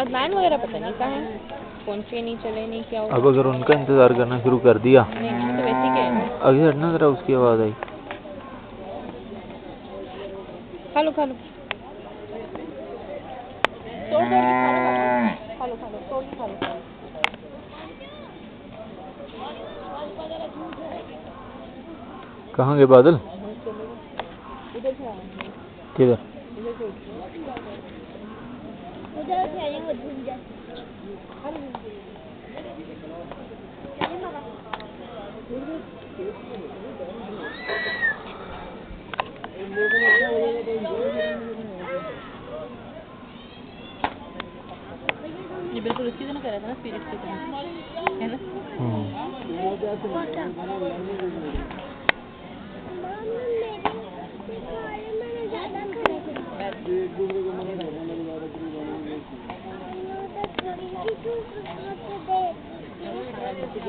अदनान वगैरह पता नहीं कहाँ है, फोन पे नहीं चले नहीं क्या हुआ। अब अगर उनका इंतजार करना शुरू कर दिया नहीं तो वैसे ही कह रहे हैं। आगे हटना जरा, उसकी आवाज आई। खा लो खा लो, तोड़ तोड़ के खा लो, खा लो तोड़ के खा लो। कहाँ गए बादल? इधर से आए, किधर? इधर से आए वो घूम जा। ये बिल्कुल उसकी तरह कर रहा था ना, स्पिरिट की तरह, है ना?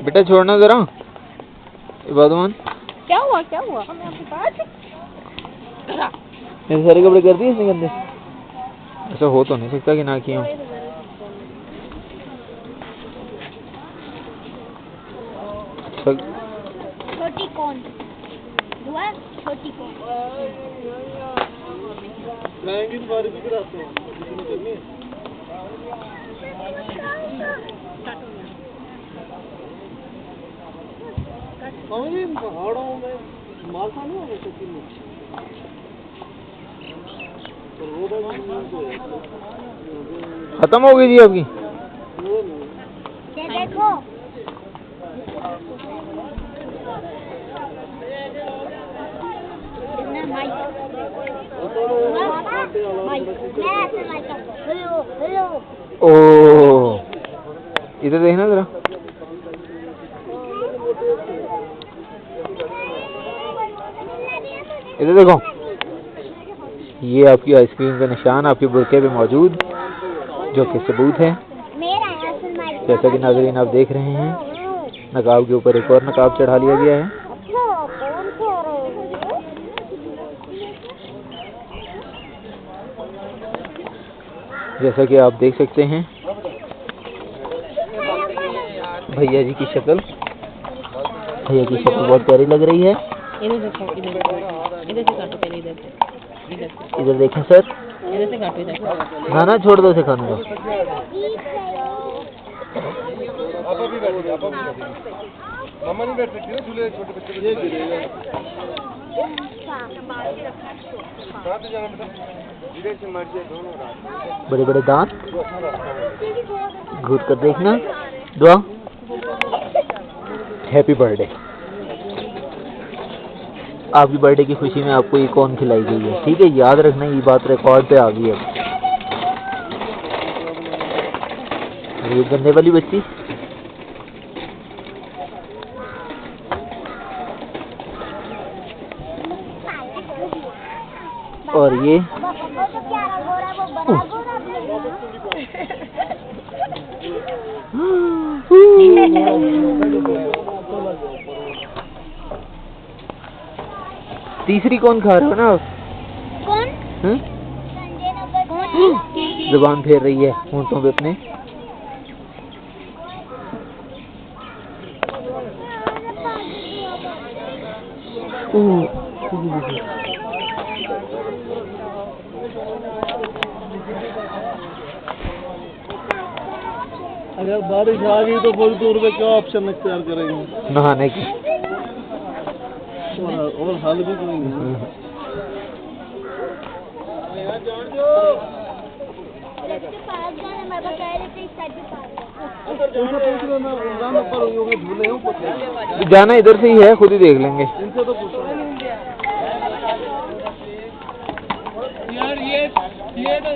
बेटा छोड़ना जरा इबादुमान। क्या हुआ क्या हुआ? ये सारे कपड़े कर दिए इसने गंदे? ऐसा हो तो नहीं सकता कि ना किया हो। छोटी कौन दुआ, छोटी कौन महंगी बारी भी कराते हैं किसी ने करनी है। पहाड़ों में मालसा नहीं होगा शकील में, खत्म हो गई थी आपकी? देखो ओ इधर देखना जरा। इधर देखो, ये आपकी आइसक्रीम का निशान आपके बुरके पे मौजूद, जो कि सबूत है। जैसा कि नाज़रीन आप देख रहे हैं, नकाब के ऊपर एक और नकाब चढ़ा लिया गया है। जैसा कि आप देख सकते हैं, भैया जी की शक्ल, भैया की शक्ल बहुत प्यारी लग रही है। इधर से काटो पहले, इधर देखें सर, इधर से काटो इधर। ना ना छोड़ दो, उसे खाने दो। मम्मा नहीं बैठ सकती ना झूले, छोटे बच्चे ये गिरेगा। बड़े बड़े दांत, घूर कर देखना। दुआ, हैप्पी बर्थडे। आपकी बर्थडे की खुशी में आपको ये कौन खिलाई गई है, ठीक है? याद रखना, ये बात रिकॉर्ड पे आ गई है। ये गंदे वाली बच्ची, और ये तीसरी कौन खा रहे हो ना आप? कौन? जुबान फेर रही है होंठों पे अपने। अगर बारिश आ गई तो थोड़ी दूर में क्या ऑप्शन इख्तियार करेंगे? नहाने की। और हल भी करेंगे। जाना इधर से ही है, खुद ही देख लेंगे। इनसे तो पूछो यार, ये तो